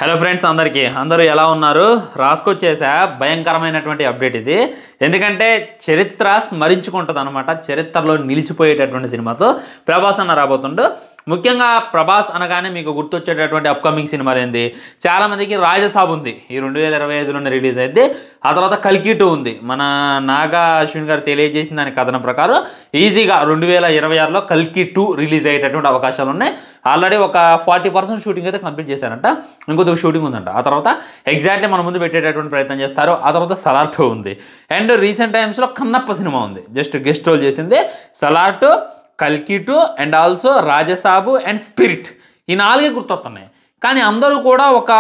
Hello friends, అందరూ ఎలా ఉన్నారు? రాసుకొచ్చేసా భయంకరమైనటువంటి అప్డేట్ ఇది. ఎందుకంటే చరిత్ర స్మరించుకుంటుంది అనమాట. చరిత్రలో నిలిచిపోయేటటువంటి సినిమాతో ప్రభాస్ అన్న రాబోతుండు. ముఖ్యంగా ప్రభాస్ అనగానే మీకు గుర్తొచ్చేటటువంటి అప్కమింగ్ సినిమాలు ఏంది? చాలామందికి రాజసాబ్ ఉంది, ఈ 2025లోనే రిలీజ్ అయింది. ఆ తర్వాత కల్కి 2 ఉంది. మన నాగా అశ్విన్ గారు తెలియజేసిన దాని కథనం ప్రకారం ఈజీగా 2026లో కల్కి 2 రిలీజ్ అయ్యేటటువంటి అవకాశాలు ఉన్నాయి. ఆల్రెడీ ఒక 40% షూటింగ్ అయితే కంప్లీట్ చేశారంట. ఇంకొక షూటింగ్ ఉందంట. ఆ తర్వాత ఎగ్జాక్ట్లీ మన ముందు పెట్టేటటువంటి ప్రయత్నం చేస్తారు. ఆ తర్వాత సలార్ 2 ఉంది. అండ్ రీసెంట్ టైమ్స్లో కన్నప్ప సినిమా ఉంది, జస్ట్ గెస్ట్ రోల్ చేసింది. సలార్ 2, కల్కి 2 అండ్ ఆల్సో రాజసాబు అండ్ స్పిరిట్, ఈ 4 గుర్తొస్తున్నాయి. కానీ అందరూ కూడా ఒక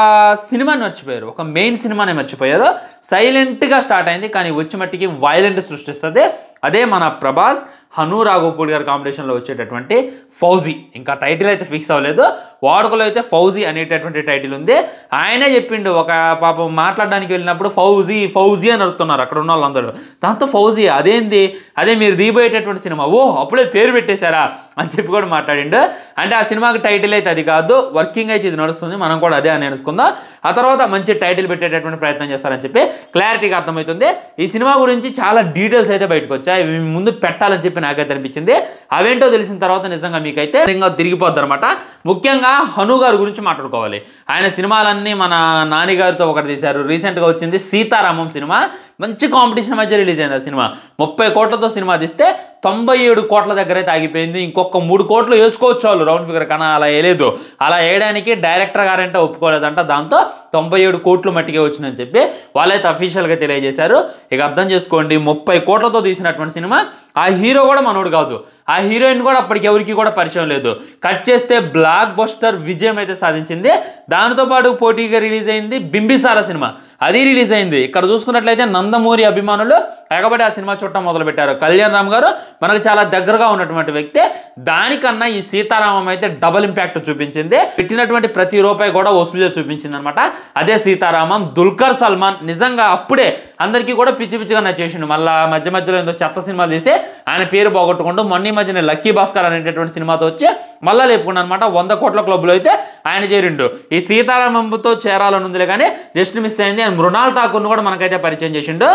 సినిమాని మర్చిపోయారు, ఒక మెయిన్ సినిమాని మర్చిపోయారు. సైలెంట్గా స్టార్ట్ అయింది, కానీ వచ్చి మట్టికి వైలెంట్ సృష్టిస్తుంది. అదే మన ప్రభాస్ హను రాఘోపూడి గారి కాంపిటీషన్లో వచ్చేటటువంటి ఫౌజీ. ఇంకా టైటిల్ అయితే ఫిక్స్ అవ్వలేదు. వాడుకలో అయితే ఫౌజీ అనేటటువంటి టైటిల్ ఉంది. ఆయనే చెప్పిండు, ఒక పాపం మాట్లాడడానికి వెళ్ళినప్పుడు ఫౌజీ ఫౌజీ అని అడుగుతున్నారు అక్కడ ఉన్న వాళ్ళందరూ. దాంతో ఫౌజీ అదేంది, అదే మీరు దిగిపోయేటటువంటి సినిమా, ఓ అప్పుడే పేరు పెట్టేశారా అని చెప్పి కూడా మాట్లాడిండు. అంటే ఆ సినిమాకి టైటిల్ అయితే అది కాదు, వర్కింగ్ అయితే ఇది నడుస్తుంది, మనం కూడా అదే అని అనుకుందాం. ఆ తర్వాత మంచి టైటిల్ పెట్టేటటువంటి ప్రయత్నం చేస్తారని చెప్పి క్లారిటీగా అర్థమవుతుంది. ఈ సినిమా గురించి చాలా డీటెయిల్స్ అయితే బయటకు వచ్చాయి. ఇవి ముందు పెట్టాలని చెప్పి నాకైతే అనిపించింది. అవేంటో తెలిసిన తర్వాత నిజంగా మీకైతే ఇంకా తిరిగిపోద్ది అనమాట. ముఖ్యంగా హను గారి గురించి మాట్లాడుకోవాలి. ఆయన సినిమాలన్నీ మన నాని గారితో ఒకటి తీశారు. రీసెంట్గా వచ్చింది సీతారామం సినిమా, మంచి కాంపిటీషన్ మధ్య రిలీజ్ అయింది. ఆ సినిమా 30 కోట్లతో సినిమా తీస్తే 97 కోట్ల దగ్గర అయితే ఆగిపోయింది. ఇంకొక 3 కోట్లు వేసుకోవచ్చు వాళ్ళు రౌండ్ ఫిగర్, కానీ అలా వేయలేదు. అలా వేయడానికి డైరెక్టర్ గారంటే ఒప్పుకోలేదంట. దాంతో 97 కోట్లు మట్టికే వచ్చిందని చెప్పి వాళ్ళైతే అఫీషియల్గా తెలియజేశారు. ఇక అర్థం చేసుకోండి, 30 కోట్లతో తీసినటువంటి సినిమా. ఆ హీరో కూడా మనోడు కాదు, ఆ హీరోయిన్ కూడా అప్పటికి ఎవరికి కూడా పరిచయం లేదు. కట్ చేస్తే బ్లాక్ బస్టర్ విజయం అయితే సాధించింది. దానితో పాటు పోటీగా రిలీజ్ అయింది బింబిసారా సినిమా, అది రిలీజ్ అయింది. ఇక్కడ చూసుకున్నట్లయితే నందమూరి అభిమానులు ఎగబడి ఆ సినిమా చూడటం మొదలుపెట్టారు. కళ్యాణ్ రామ్ గారు మనకు చాలా దగ్గరగా ఉన్నటువంటి వ్యక్తి. దానికన్నా ఈ సీతారామం అయితే డబుల్ ఇంపాక్ట్ చూపించింది. పెట్టినటువంటి ప్రతి రూపాయి కూడా వసూలు చూపించింది అనమాట. అదే సీతారామం. దుల్కర్ సల్మాన్ నిజంగా అప్పుడే అందరికీ కూడా పిచ్చి పిచ్చిగా నచ్చేసిండు. మళ్ళీ మధ్యలో ఏదో చెత్త సినిమా తీసి ఆయన పేరు పోగొట్టుకుంటూ మొన్న మధ్యన లక్కీ భాస్కర్ అనేటటువంటి సినిమాతో వచ్చి మళ్ళీ లేపుకున్నాడు అనమాట. 100 కోట్ల క్లబ్లో అయితే ఆయన చేరిండు. ఈ సీతారామంతో చేరాలని ఉందిలే, కానీ జస్ట్ మిస్ అయింది. మృణాల్ ఠాకూర్ను కూడా మనకైతే పరిచయం చేసిండు.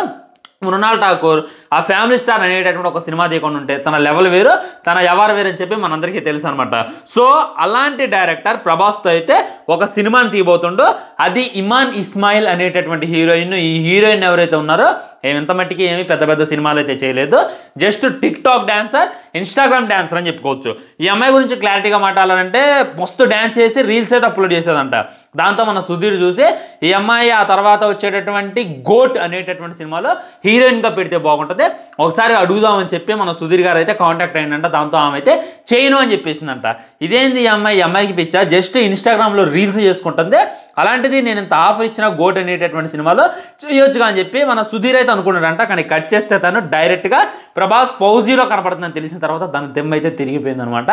మృణాల్ ఠాకూర్ ఆ ఫ్యామిలీ స్టార్ అనేటటువంటి ఒక సినిమా తీయకుండా ఉంటే తన లెవెల్ వేరు, తన ఎవరు వేరు అని చెప్పి మనందరికీ తెలుసు అనమాట. సో అలాంటి డైరెక్టర్ ప్రభాస్తో అయితే ఒక సినిమాని తీయబోతుండో, అది ఇమాన్ ఇస్మాయిల్ అనేటటువంటి హీరోయిన్. ఈ హీరోయిన్ ఎవరైతే ఉన్నారో ఎంత మట్టికి ఏమి పెద్ద సినిమాలు అయితే చేయలేదు, just tick talk dancer, Instagram dancer అని చెప్పుకోవచ్చు. ఈ అమ్మాయి గురించి క్లారిటీగా మాట్లాడాలంటే మస్తు డ్యాన్స్ చేసి రీల్స్ అయితే అప్లోడ్ చేసేదంట. దాంతో మన సుధీర్ చూసి ఈ అమ్మాయి ఆ తర్వాత వచ్చేటటువంటి గోట్ అనేటటువంటి సినిమాలో హీరోయిన్గా పెడితే బాగుంటుంది, ఒకసారి అడుగుదామని చెప్పి మన సుధీర్ గారు అయితే కాంటాక్ట్ అయిందంట. దాంతో ఆమె అయితే చేయను అని చెప్పేసిందంట. ఇదేంది ఈ అమ్మాయికి పిచ్చా, జస్ట్ ఇన్స్టాగ్రామ్లో రీల్స్ చేసుకుంటుంది. అలాంటిది నేను ఇంత ఆఫర్ ఇచ్చిన గోట్ అనేటటువంటి సినిమాలో చేయొచ్చుగా అని చెప్పి మన సుధీర్ అయితే అనుకున్నాడంట. కానీ కట్ చేస్తే తను డైరెక్ట్గా ప్రభాస్ ఫౌజీలో కనపడుతుందని తెలిసిన తర్వాత దాని దెమ్మ అయితే తిరిగిపోయింది అనమాట.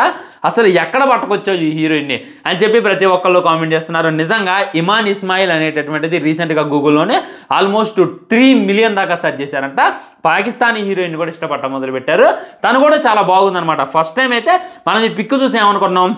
అసలు ఎక్కడ పట్టుకొచ్చావు ఈ హీరోయిన్ని అని చెప్పి ప్రతి ఒక్కళ్ళు కామెంట్ చేస్తున్నారు. నిజంగా ఇమాన్ ఇస్మాయిల్ అనేటటువంటిది రీసెంట్గా గూగుల్లోనే ఆల్మోస్ట్ 3 మిలియన్ దాకా సెర్చ్ చేశారంట. పాకిస్తానీ హీరోయిన్ కూడా ఇష్టపడటం మొదలుపెట్టారు. తను కూడా చాలా బాగుందనమాట. ఫస్ట్ టైం అయితే మనం ఈ పిక్ చూసి ఏమనుకున్నాం,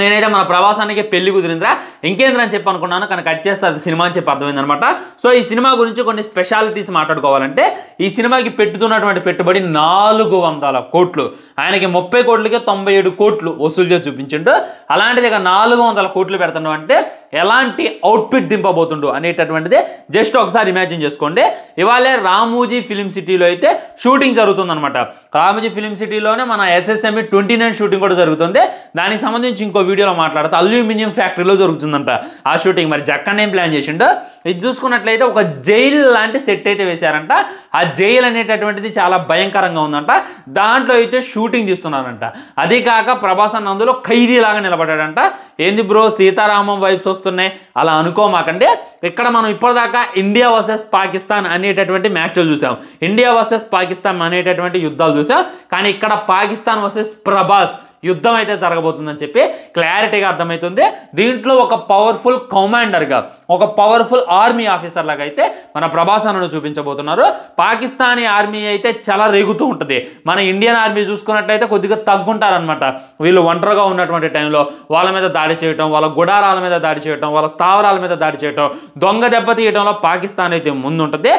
నేనైతే మన ప్రభాసానికి పెళ్లి కుదిరిందిరా ఇంకేంద్ర అని చెప్పి అనుకున్నాను. కానీ కట్ చేస్తే అది సినిమా అని చెప్పి అర్థమైంది అనమాట. సో ఈ సినిమా గురించి కొన్ని స్పెషాలిటీస్ మాట్లాడుకోవాలంటే, ఈ సినిమాకి పెట్టుతున్నటువంటి పెట్టుబడి 400 కోట్లు. ఆయనకి 30 కోట్లకే 97 కోట్లు వసూలు చేసి చూపించిండు. అలాంటిది ఇక 400 కోట్లు పెడుతున్నాం అంటే ఎలాంటి అవుట్ఫిట్ దింపబోతుండు అనేటటువంటిది జస్ట్ ఒకసారి ఇమాజిన్ చేసుకోండి. ఇవాళే రామోజీ ఫిలిం సిటీలో అయితే షూటింగ్ జరుగుతుందనమాట. రామోజీ ఫిలిం సిటీలోనే మన SSME 29 షూటింగ్ కూడా జరుగుతుంది. దానికి సంబంధించి ఇంకో వీడియోలో మాట్లాడితే అల్యూమినియం ఫ్యాక్టరీలో జరుగుతుందంట ఆ షూటింగ్. మరి జక్కన్ ఏం ప్లాన్ చేసిండో ఇది చూసుకున్నట్లయితే ఒక జైల్ లాంటి సెట్ అయితే వేశారంట. ఆ జైల్ అనేటటువంటిది చాలా భయంకరంగా ఉందంట. దాంట్లో అయితే షూటింగ్ తీస్తున్నారంట. అది కాక ప్రభాస్ అన్న అందులో ఖైదీలాగా నిలబడ్డాడంట. ఏంది బ్రో సీతారామం వైబ్స్ వస్తున్నాయి అలా అనుకోమాకండి. ఇక్కడ మనం ఇప్పటిదాకా ఇండియా వర్సెస్ పాకిస్తాన్ అనేటటువంటి మ్యాచ్లు చూసాం, ఇండియా వర్సెస్ పాకిస్తాన్ అనేటటువంటి యుద్ధాలు చూసాం. కానీ ఇక్కడ పాకిస్తాన్ వర్సెస్ ప్రభాస్ యుద్ధం అయితే జరగబోతుందని చెప్పి క్లారిటీగా అర్థమవుతుంది. దీంట్లో ఒక పవర్ఫుల్ కమాండర్గా, ఒక పవర్ఫుల్ ఆర్మీ ఆఫీసర్ లాగా అయితే మన ప్రభాస్ అన్నను చూపించబోతున్నారు. పాకిస్తానీ ఆర్మీ అయితే చాలా రేగుతూ ఉంటుంది. మన ఇండియన్ ఆర్మీ చూసుకున్నట్లయితే కొద్దిగా తగ్గుంటారనమాట. వీళ్ళు ఒంటరిగా ఉన్నటువంటి టైంలో వాళ్ళ మీద దాడి చేయటం, వాళ్ళ గుడారాల మీద దాడి చేయటం, వాళ్ళ స్థావరాల మీద దాడి చేయటం, దొంగ దెబ్బ తీయటంలో పాకిస్తాన్ అయితే ముందుంటుంది.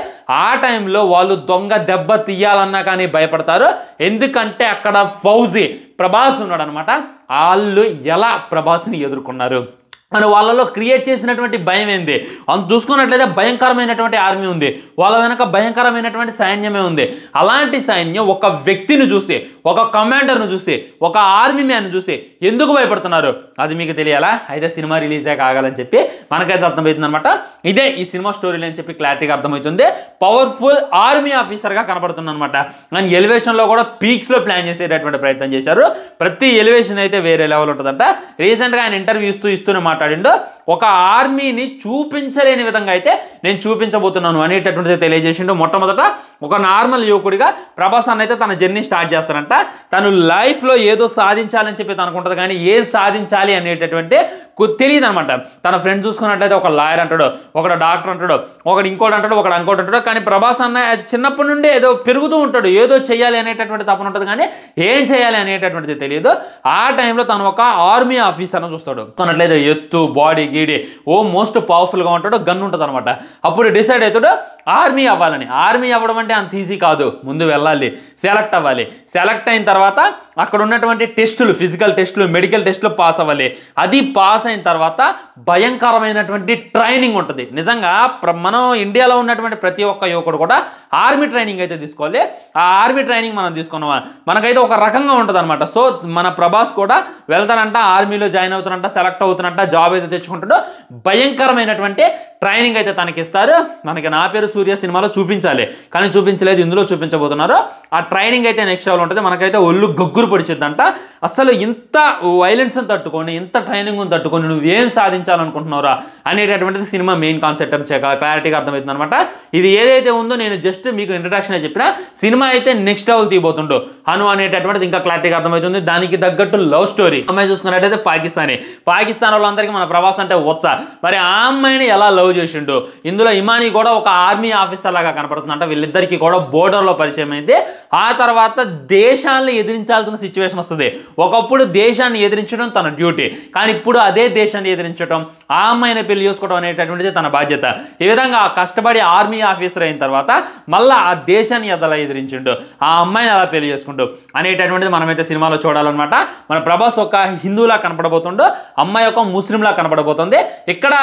ఆ టైంలో వాళ్ళు దొంగ దెబ్బ తీయాలన్నా కానీ భయపడతారు. ఎందుకంటే అక్కడ ఫౌజీ ప్రభాస్ ఉన్నాడు అనమాట. వాళ్ళు ఎలా ప్రభాస్ని ఎదుర్కొన్నారు అని వాళ్ళలో క్రియేట్ చేసినటువంటి భయం ఏంది అంత చూసుకున్నట్లయితే భయంకరమైనటువంటి ఆర్మీ ఉంది, వాళ్ళ వెనక భయంకరమైనటువంటి సైన్యమే ఉంది. అలాంటి సైన్యం ఒక వ్యక్తిని చూసి, ఒక కమాండర్ను చూసి, ఒక ఆర్మీ మ్యాన్ చూసి ఎందుకు భయపడుతున్నారు అది మీకు తెలియాలా? అయితే సినిమా రిలీజే కాగాలని చెప్పి మనకైతే అర్థమవుతుంది అనమాట. ఇదే ఈ సినిమా స్టోరీలు అని చెప్పి క్లారిటీగా అర్థమవుతుంది. పవర్ఫుల్ ఆర్మీ ఆఫీసర్గా కనపడుతుంది అనమాట. అండ్ ఎలివేషన్లో కూడా పీక్స్లో ప్లాన్ చేసేటటువంటి ప్రయత్నం చేశారు. ప్రతి ఎలివేషన్ అయితే వేరే లెవెల్ ఉంటుందంట. రీసెంట్గా ఆయన ఇంటర్వ్యూ ఇస్తూనే మాట్లాడిండు. ఒక ఆర్మీని చూపించలేని విధంగా అయితే నేను చూపించబోతున్నాను అనేటటువంటిది తెలియజేసిండు. మొట్టమొదట ఒక నార్మల్ యువకుడిగా ప్రభాస్ అన్న అయితే తన జర్నీ స్టార్ట్ చేస్తారంట. తను లైఫ్లో ఏదో సాధించాలని చెప్పి తనకుంటుంది, కానీ ఏం సాధించాలి అనేటటువంటి తెలియదు అనమాట. తన ఫ్రెండ్స్ చూసుకున్నట్లయితే ఒక లాయర్ అంటాడు, ఒకడు డాక్టర్ అంటాడు, ఒకడు ఇంకోటి అంటాడు, ఒకడు ఇంకోటి అంటాడు. కానీ ప్రభాస్ అన్న చిన్నప్పటి నుండి ఏదో పెరుగుతూ ఉంటాడు, ఏదో చేయాలి అనేటటువంటి తపన ఉంటుంది, కానీ ఏం చేయాలి అనేటటువంటిది తెలియదు. ఆ టైంలో తను ఒక ఆర్మీ ఆఫీసర్ను చూస్తాడు. కొన్నట్లయితే ఎత్తు, బాడీ గీడి మోస్ట్ పవర్ఫుల్గా ఉంటాడు, గన్ ఉంటుంది అనమాట. అప్పుడు డిసైడ్ అవుతాడు ఆర్మీ అవ్వాలని. ఆర్మీ అవ్వడం అంటే అంత ఈజీ కాదు, ముందు వెళ్ళాలి, సెలెక్ట్ అవ్వాలి. సెలెక్ట్ అయిన తర్వాత అక్కడ ఉన్నటువంటి టెస్టులు, ఫిజికల్ టెస్టులు, మెడికల్ టెస్టులు పాస్ అవ్వాలి. అది పాస్ అయిన తర్వాత భయంకరమైనటువంటి ట్రైనింగ్ ఉంటుంది. నిజంగా మనం ఇండియాలో ఉన్నటువంటి ప్రతి ఒక్క యువకుడు కూడా ఆర్మీ ట్రైనింగ్ అయితే తీసుకోవాలి. ఆ ఆర్మీ ట్రైనింగ్ మనం తీసుకున్నామా మనకైతే ఒక రకంగా ఉంటుంది అనమాట. సో మన ప్రభాస్ కూడా వెళ్తానంట, ఆర్మీలో జాయిన్ అవుతానంట, సెలెక్ట్ అవుతానంట, జాబ్ అయితే తెచ్చుకుంటాడో. భయంకరమైనటువంటి ట్రైనింగ్ అయితే తనకి ఇస్తారు. మనకి నా పేరు సూర్య సినిమాలో చూపించాలి, కానీ చూపించలేదు, ఇందులో చూపించబోతున్నారు. ఆ ట్రైనింగ్ అయితే నెక్స్ట్ లెవెల్ ఉంటుంది. మనకైతే ఒళ్ళు గొగ్గురు పొడిచిద్దంట. అసలు ఇంత వైలెన్స్ని తట్టుకొని, ఇంత ట్రైనింగ్ని తట్టుకొని నువ్వేం సాధించాలనుకుంటున్నారా అనేటటువంటిది సినిమా మెయిన్ కాన్సెప్ట్ క్లారిటీగా అర్థమవుతుంది అనమాట. ఇది ఏదైతే ఉందో నేను జస్ట్ మీకు ఇంట్రడక్షన్ చెప్పిన, సినిమా అయితే నెక్స్ట్ లెవెల్ తీయబోతుండో హను అనేటటువంటిది ఇంకా క్లారిటీగా అర్థమవుతుంది. దానికి తగ్గట్టు లవ్ స్టోరీ. అమ్మాయి చూసుకున్నట్టయితే పాకిస్తాన్ వాళ్ళందరికీ మన ప్రభాస్ అంటే వచ్చా. మరి ఆ అమ్మాయిని ఎలా లవ్ చేసిండు? ఇందులో ఇమానీ కూడా ఒక ఆర్మీ ఆఫీసర్ లాగా కనపడుతుందంట. వీళ్ళిద్దరికీ కూడా బోర్డర్లో పరిచయం అయింది. ఆ తర్వాత దేశాన్ని ఎదిరించాల్సిన సిచ్యువేషన్ వస్తుంది. ఒకప్పుడు దేశాన్ని ఎదిరించడం తన డ్యూటీ, కానీ ఇప్పుడు అదే దేశాన్ని ఎదిరించడం, ఆ అమ్మాయిని పెళ్లి చేసుకోవడం అనేటటువంటిది తన బాధ్యత. ఈ విధంగా కష్టపడి ఆర్మీ ఆఫీసర్ అయిన తర్వాత మళ్ళీ ఆ దేశాన్ని ఎలా ఎదిరించిండు, ఆ అమ్మాయిని ఎలా పెళ్లి చేసుకుంటూ అనేటటువంటిది మనమైతే సినిమాలో చూడాలన్నమాట. మన ప్రభాస్ ఒక హిందూలా కనపడబోతుండో, అమ్మాయి ఒక ముస్లింలా కనపడబోతుంది. ఇక్కడ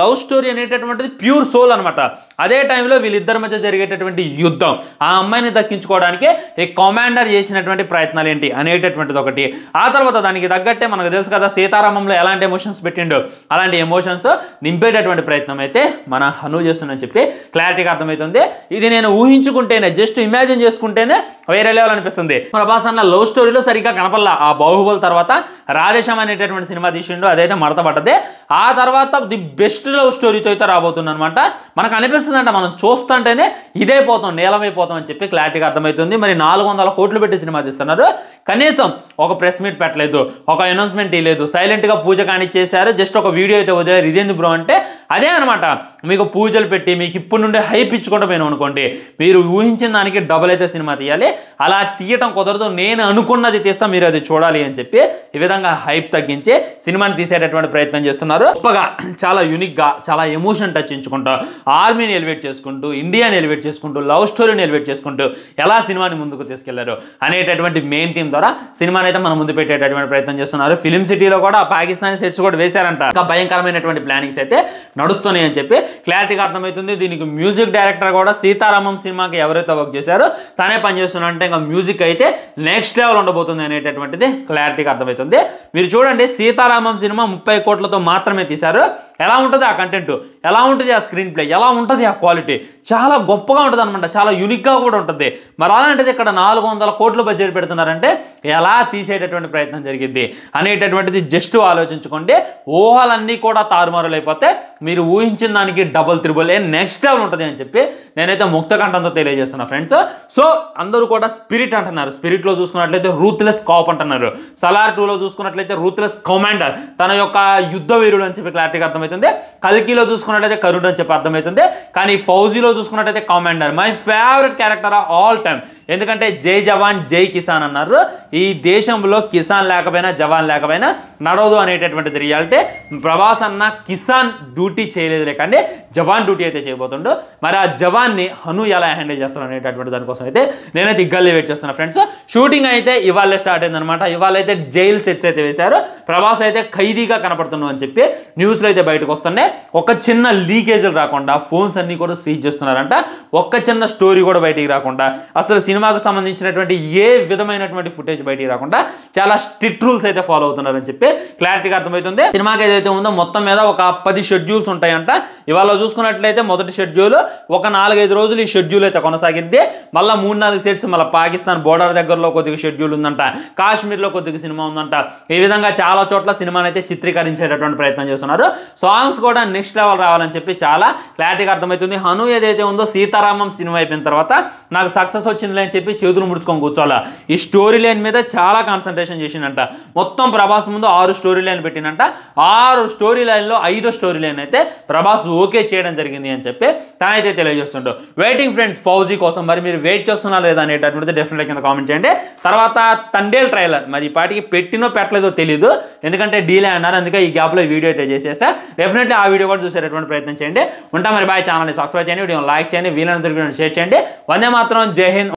లవ్ స్టోరీ అనేటటువంటిది ప్యూర్ సోల్ అనమాట. అదే టైంలో వీళ్ళిద్దరి మధ్య జరిగేటటువంటి యుద్ధం, ఆ అమ్మాయిని దక్కించుకోవడానికి ఈ కమాండర్ చేసినటువంటి ప్రయత్నాలు ఏంటి అనేటటువంటిది ఒకటి. ఆ తర్వాత దానికి తగ్గట్టే మనకు తెలుసు కదా సీతారామంలో ఎలాంటి ఎమోషన్స్ పెట్టిండో, అలాంటి ఎమోషన్స్ నింపేటటువంటి ప్రయత్నం అయితే మన హను చేస్తుందని చెప్పి క్లారిటీగా అర్థమవుతుంది. ఇది నేను ఊహించుకుంటేనే, జస్ట్ ఇమాజిన్ చేసుకుంటేనే వేరే లెవెల్ అనిపిస్తుంది. ప్రభాస్ అన్న లవ్ స్టోరీలో సరిగ్గా కనపడలా. ఆ బాహుబలి తర్వాత రాధేశ్యామ్ అనేటటువంటి సినిమా తీసిండు, అదైతే మడత పడ్డదే. ఆ తర్వాత ది బెస్ట్ లవ్ స్టోరీతో అయితే రాబోతుంది అనమాట. మనకు అనిపిస్తుంది అంటే మనం చూస్తుంటేనే ఇదైపోతాం, నేలమైపోతాం అని చెప్పి క్లారిటీగా అర్థమవుతుంది. మరి 400 కోట్లు పెట్టి సినిమా తీస్తున్నారు, కనీసం ఒక ప్రెస్ మీట్ పెట్టలేదు, ఒక అనౌన్స్మెంట్ ఇవ్వలేదు, సైలెంట్గా పూజ కానిచ్చేసారు, జస్ట్ ఒక వీడియో అయితే వదిలేరు. ఇదేంది బ్రో అంటే అదే అనమాట. మీకు పూజలు పెట్టి మీకు ఇప్పుడు నుండి హైప్ ఇచ్చుకుంటూ పోయినాం అనుకోండి, మీరు ఊహించిన దానికి డబుల్ అయితే సినిమా తీయాలి. అలా తీయటం కుదరదు, నేను అనుకున్నది తీస్తా, మీరు అది చూడాలి అని చెప్పి ఈ విధంగా హైప్ తగ్గించి సినిమాని తీసేటటువంటి ప్రయత్నం చేస్తున్నారు. గొప్పగా, చాలా యూనిక్గా, చాలా ఎమోషన్ టచ్ ఇచ్చుకుంటూ, ఆర్మీని ఎలివేట్ చేసుకుంటూ, ఇండియాని ఎలివేట్ చేసుకుంటూ, లవ్ స్టోరీని ఎలివేట్ చేసుకుంటూ ఎలా సినిమాని ముందుకు తీసుకెళ్లారు అనేటటువంటి మెయిన్ థీమ్ ద్వారా సినిమాని అయితే మన ముందు పెట్టేటటువంటి ప్రయత్నం చేస్తున్నారు. ఫిలిం సిటీలో కూడా పాకిస్తానీ సెట్స్ కూడా వేశారంట. ఇంకా భయంకరమైనటువంటి ప్లానింగ్స్ అయితే నడుస్తున్నాయి అని చెప్పి క్లారిటీగా అర్థమవుతుంది. దీనికి మ్యూజిక్ డైరెక్టర్ కూడా సీతారామం సినిమాకి ఎవరైతే వర్క్ చేశారో తనే పనిచేస్తున్నారంటే ఇంకా మ్యూజిక్ అయితే నెక్స్ట్ లెవెల్ ఉండబోతుంది అనేటటువంటిది క్లారిటీగా అర్థమవుతుంది. మీరు చూడండి, సీతారామం సినిమా 30 కోట్లతో మాత్రమే తీశారు. ఎలా ఉంటుంది ఆ కంటెంట్, ఎలా ఉంటుంది ఆ స్క్రీన్ ప్లే, ఎలా ఉంటుంది ఆ క్వాలిటీ, చాలా గొప్పగా ఉంటుంది అనమాట, చాలా యూనిక్గా కూడా ఉంటుంది. మరి అలాంటిది ఇక్కడ 400 కోట్లు బడ్జెట్ పెడుతున్నారంటే ఎలా తీసేటటువంటి ప్రయత్నం జరిగింది అనేటటువంటిది జస్ట్ ఆలోచించుకోండి. ఊహలన్నీ కూడా తారుమారులైపోతే మీరు ఊహించిన దానికి డబుల్ త్రిబుల్ నెక్స్ట్ లెవెల్ ఉంటుంది అని చెప్పి నేనైతే ముక్త కంఠంతో తెలియజేస్తున్నా ఫ్రెండ్స్. సో అందరూ కూడా స్పిరిట్ అంటున్నారు, స్పిరిట్లో చూసుకున్నట్లయితే రూత్లెస్ కాప్ అంటున్నారు, సలార్ 2లో చూసుకున్నట్లయితే రూత్లెస్ కమాండర్, తన యొక్క యుద్ధ వీరుడు అని చెప్పి క్లారిటీగా అర్థమవుతుంది. కల్కిలో చూసుకున్నట్లయితే కరుడు అని చెప్పి అర్థమవుతుంది. కానీ ఫౌజీలో చూసుకున్నట్లయితే commander my favourite character of all time. ఎందుకంటే జై జవాన్ జై కిసాన్ అన్నారు. ఈ దేశంలో కిసాన్ లేకపోయినా జవాన్ లేకపోయినా నడవదు అనేటటువంటిది రియాలిటీ. ప్రభాస్ అన్న కిసాన్ డ్యూటీ చేయలేదు కానీ జవాన్ డ్యూటీ అయితే చేయబోతుండో. మరి ఆ జవాన్ని హను ఎలా హ్యాండిల్ చేస్తారు అనేటటువంటి దానికోసం అయితే నేనైతే ఇగ్గల్లి వెయిట్ చేస్తున్నా ఫ్రెండ్స్. షూటింగ్ అయితే ఇవాళ స్టార్ట్ అయిందనమాట. ఇవాళ అయితే జైల్ సెట్స్ అయితే వేశారు. ప్రభాస్ అయితే ఖైదీగా కనపడుతున్నాం అని చెప్పి న్యూస్లో అయితే బయటకు వస్తున్నాయి. ఒక చిన్న లీకేజీలు రాకుండా ఫోన్స్ అన్ని కూడా సీజ్ చేస్తున్నారంట. ఒక్క చిన్న స్టోరీ కూడా బయటికి రాకుండా, అసలు సినిమాకు సంబంధించినటువంటి ఏ విధమైనటువంటి ఫుటేజ్ బయటికి రాకుండా చాలా స్ట్రిక్ట్ రూల్స్ అయితే ఫాలో అవుతున్నారని చెప్పి క్లారిటీగా అర్థమవుతుంది. సినిమాకి ఏదైతే ఉందో మొత్తం మీద ఒక 10 షెడ్యూల్స్ ఉంటాయంట. ఇవాళ చూసుకున్నట్లయితే మొదటి షెడ్యూల్ ఒక 4-5 రోజులు ఈ షెడ్యూల్ అయితే కొనసాగిద్ది. మళ్ళీ 3-4 సెట్స్ మళ్ళీ పాకిస్తాన్ బోర్డర్ దగ్గరలో కొద్దిగా షెడ్యూల్ ఉందంట, కాశ్మీర్లో కొద్దిగా సినిమా ఉందంట. ఈ విధంగా చాలా చోట్ల సినిమాని అయితే చిత్రీకరించేటటువంటి ప్రయత్నం చేస్తున్నారు. సాంగ్స్ కూడా నెక్స్ట్ లెవెల్ రావాలని చెప్పి చాలా క్లారిటీగా అర్థమవుతుంది. హను ఏదైతే ఉందో సీతారామం సినిమా అయిపోయిన తర్వాత నాకు సక్సెస్ వచ్చింది అని చెప్పి చేతులు ముడుచుకొని కూర్చోాలా. ఈ స్టోరీ లైన్ మీద చాలా కాన్సన్ట్రేషన్ చేసిందంట. మొత్తం ప్రభాస్ ముందు 6 స్టోరీ లైన్ పెట్టినంట. 6 స్టోరీ లైన్లో 5వ స్టోరీ లైన్ అయితే ప్రభాస్ ఓకే చేయడం జరిగింది అని చెప్పి తానైతే తెలియజేస్తుంటాడు. వెయిటింగ్ ఫ్రెండ్స్ ఫౌజీ కోసం. మరి మీరు వెయిట్ చేస్తున్నారా లేదా అనేటటువంటిది డెఫినెట్గా కింద కామెంట్ చేయండి. తర్వాత తండేల్ ట్రైలర్ మరి ఈ పాటికి పెట్టినో పెట్టలేదో తెలియదు, ఎందుకంటే డీలే అన్నారు. అందుకే ఈ గ్యాప్లో వీడియో అయితే చేసేసా. డెఫినెట్లీ ఆ వీడియో కూడా చూసేటటువంటి ప్రయత్నం చేయండి. ఉంటా మరి బాయ్. ఛానల్ని సబ్స్క్రైబ్ చేయండి, వీడియో లైక్ చేయండి, వీలైనంత షేర్ చేయండి. వందే మాత్రం. జై హింద్.